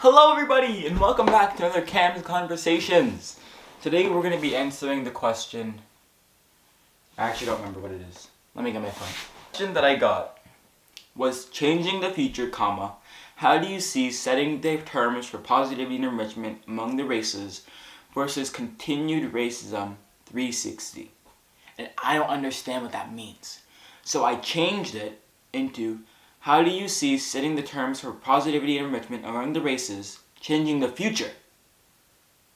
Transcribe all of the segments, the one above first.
Hello everybody and welcome back to another Cam's Conversations. Today we're going to be answering the question, I actually don't remember what it is. Let me get my phone. The question that I got was changing the future, how do you see setting the terms for positivity and enrichment among the races versus continued racism 360? And I don't understand what that means. So I changed it into how do you see setting the terms for positivity and enrichment among the races changing the future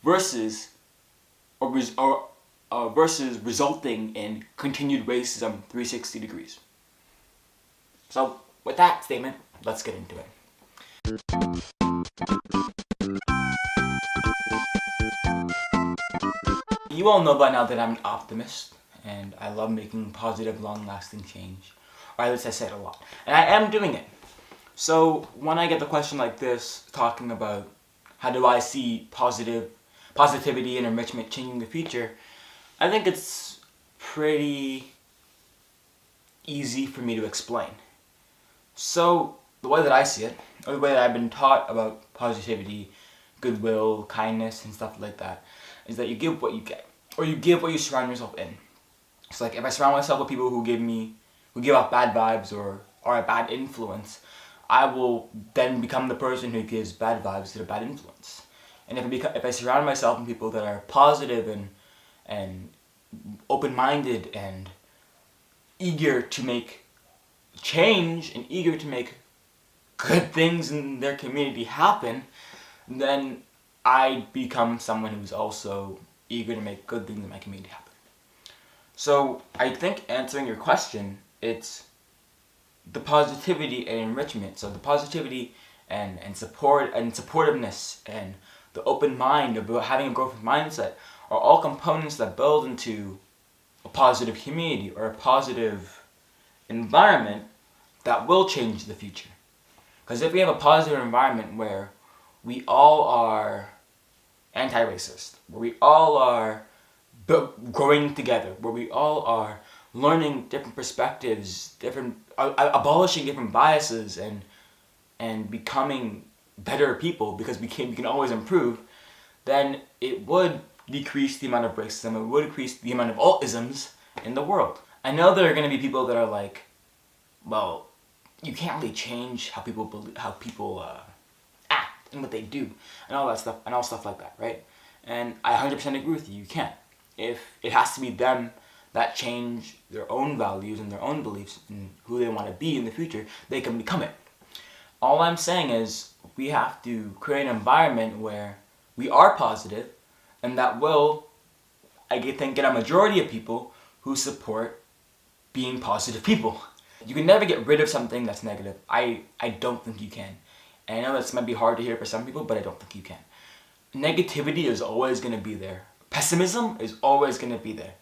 versus resulting in continued racism 360 degrees? So with that statement, let's get into it. You all know by now that I'm an optimist and I love making positive, long-lasting change. Or at least I say it a lot. And I am doing it. So when I get the question like this, talking about how do I see positivity and enrichment changing the future, I think it's pretty easy for me to explain. So the way that I see it, or the way that I've been taught about positivity, goodwill, kindness, and stuff like that, is that you give what you get. Or you give what you surround yourself in. It's like if I surround myself with people who give off bad vibes or are a bad influence, I will then become the person who gives bad vibes to the bad influence. And if I surround myself with people that are positive and open-minded and eager to make change and eager to make good things in their community happen, then I become someone who's also eager to make good things in my community happen. So I think answering your question, it's the positivity and enrichment. So the positivity and support and supportiveness and the open mind of having a growth mindset are all components that build into a positive community or a positive environment that will change the future. Because if we have a positive environment where we all are anti-racist, where we all are growing together, where we all are learning different perspectives, abolishing different biases, and becoming better people because we can always improve, then it would decrease the amount of racism, it would decrease the amount of all isms in the world. I know there are going to be people that are like, well, you can't really change how people act and what they do and all that stuff and all stuff like that, right? And I 100% agree with you. You can't. If it has to be them that change their own values and their own beliefs and who they want to be in the future, they can become it. All I'm saying is we have to create an environment where we are positive, and that will, I think, get a majority of people who support being positive people. You can never get rid of something that's negative. I don't think you can. And I know this might be hard to hear for some people, but I don't think you can. Negativity is always going to be there. Pessimism is always going to be there.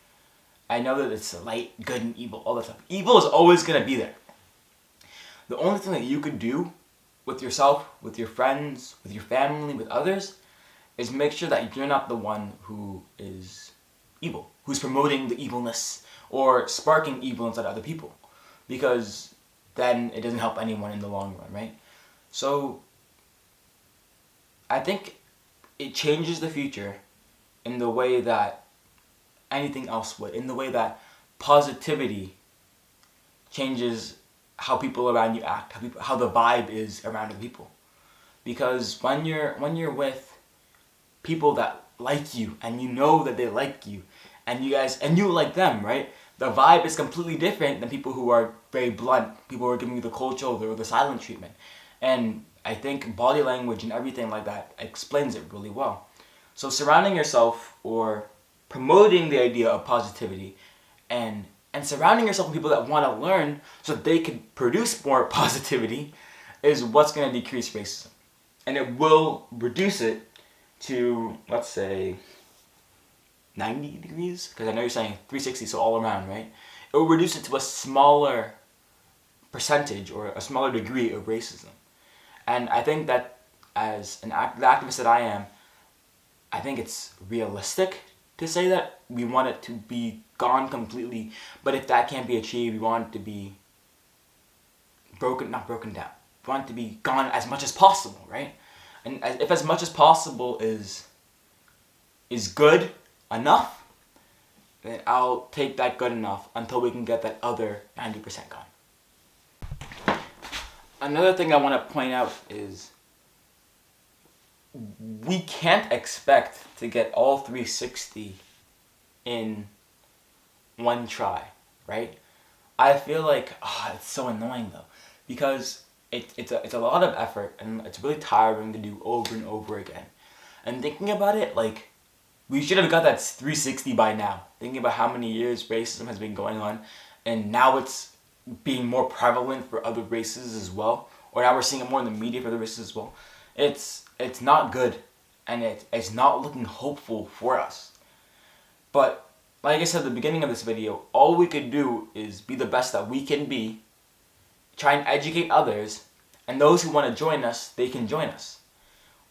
I know that it's light, good, and evil, all that stuff. Evil is always going to be there. The only thing that you could do with yourself, with your friends, with your family, with others, is make sure that you're not the one who is evil, who's promoting the evilness or sparking evil inside other people. Because then it doesn't help anyone in the long run, right? So I think it changes the future in the way that anything else would, in the way that positivity changes how people around you act, how the vibe is around the people. Because when you're with people that like you and you know that they like you and you like them, right? The vibe is completely different than people who are very blunt, people who are giving you the cold shoulder or the silent treatment. And I think body language and everything like that explains it really well. So surrounding yourself or promoting the idea of positivity and surrounding yourself with people that want to learn so that they can produce more positivity is what's going to decrease racism. And it will reduce it to, let's say, 90 degrees? Because I know you're saying 360, so all around, right? It will reduce it to a smaller percentage or a smaller degree of racism. And I think that as the activist that I am, I think it's realistic to say that we want it to be gone completely, but if that can't be achieved, we want it to be not broken down. We want it to be gone as much as possible, right? And if as much as possible is good enough, then I'll take that good enough until we can get that other 90% gone. Another thing I want to point out is we can't expect to get all 360 in one try, right? I feel like it's so annoying though, because it's a lot of effort and it's really tiring to do over and over again. And thinking about it, like, we should have got that 360 by now. Thinking about how many years racism has been going on, and now it's being more prevalent for other races as well, or now we're seeing it more in the media for other races as well. It's not good, and it's not looking hopeful for us. But like I said at the beginning of this video, all we could do is be the best that we can be, try and educate others, and those who want to join us, they can join us.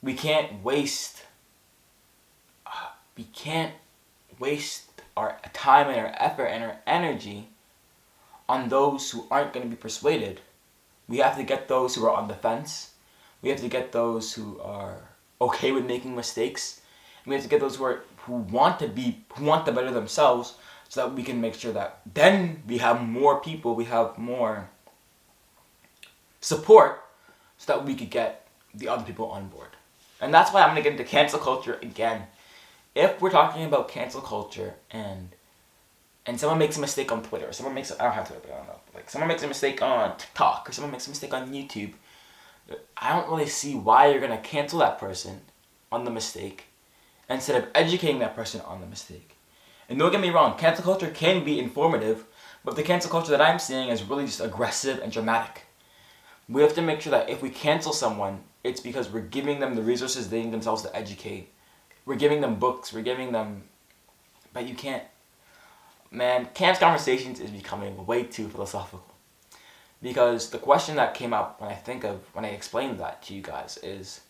We can't waste our time and our effort and our energy on those who aren't going to be persuaded. We have to get those who are on the fence. We have to get those who are okay with making mistakes. We have to get those who want to better themselves, so that we can make sure that then we have more people, we have more support, so that we could get the other people on board. And that's why I'm going to get into cancel culture again. If we're talking about cancel culture and someone makes a mistake on Twitter, or someone makes I don't have Twitter, but I don't know. Like, someone makes a mistake on TikTok, or someone makes a mistake on YouTube, I don't really see why you're going to cancel that person on the mistake instead of educating that person on the mistake. And don't get me wrong, cancel culture can be informative, but the cancel culture that I'm seeing is really just aggressive and dramatic. We have to make sure that if we cancel someone, it's because we're giving them the resources they need themselves to educate. We're giving them books, we're giving them... But you can't... Man, Cam's Conversations is becoming way too philosophical. Because the question that came up when I explained that to you guys is,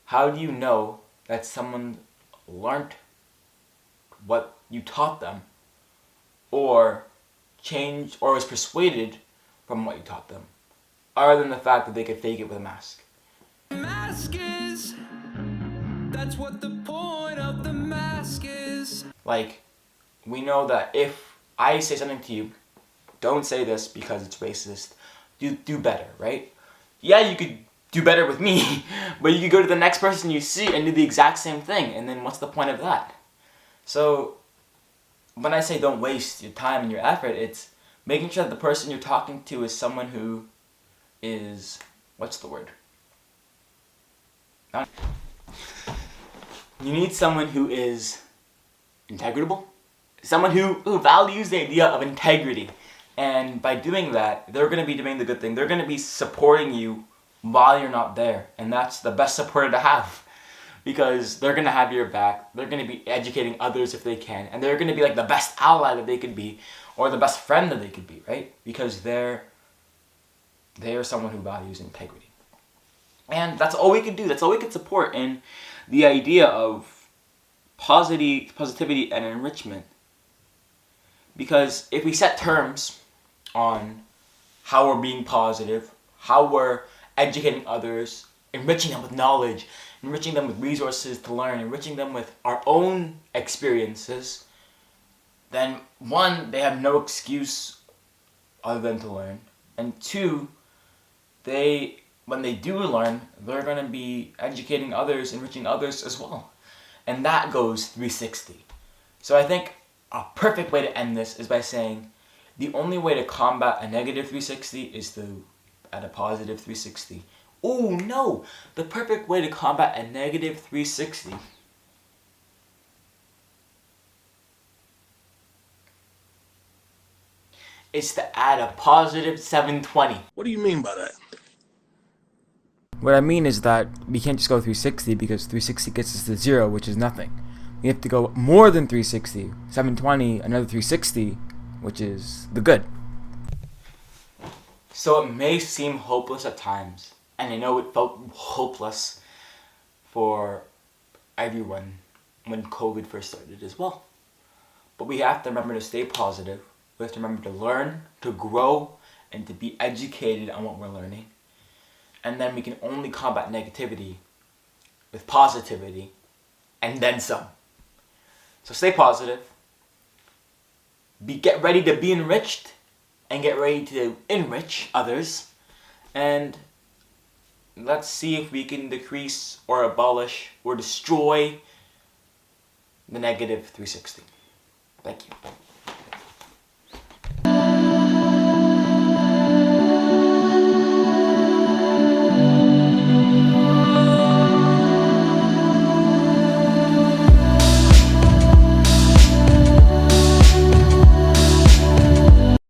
how do you know that someone learned what you taught them, or changed or was persuaded from what you taught them, other than the fact that they could fake it with a mask? Mask is, that's what the point of the mask is. Like, we know that if I say something to you, don't say this because it's racist, do better, right? Yeah, you could do better with me, but you could go to the next person you see and do the exact same thing, and then what's the point of that? So, when I say don't waste your time and your effort, it's making sure that the person you're talking to is someone who is... what's the word? You need someone who is integritable. Someone who values the idea of integrity. And by doing that, they're going to be doing the good thing. They're going to be supporting you while you're not there. And that's the best supporter to have. Because they're going to have your back. They're going to be educating others if they can. And they're going to be like the best ally that they could be. Or the best friend that they could be, right? Because they are someone who values integrity. And that's all we can do. That's all we can support in the idea of positivity and enrichment. Because if we set terms on how we're being positive, how we're educating others, enriching them with knowledge, enriching them with resources to learn, enriching them with our own experiences, then one, they have no excuse other than to learn. And two, when they do learn, they're going to be educating others, enriching others as well. And that goes 360. So I think a perfect way to end this is by saying the only way to combat a negative 360 is to add a positive 360. Oh no! The perfect way to combat a negative 360 is to add a positive 720. What do you mean by that? What I mean is that we can't just go 360 because 360 gets us to 0, which is nothing. We have to go more than 360, 720, another 360, which is the good. So it may seem hopeless at times, and I know it felt hopeless for everyone when COVID first started as well. But we have to remember to stay positive. We have to remember to learn, to grow, and to be educated on what we're learning. And then we can only combat negativity with positivity and then some. So stay positive. Get ready to be enriched and get ready to enrich others. And let's see if we can decrease or abolish or destroy the negative 360. Thank you.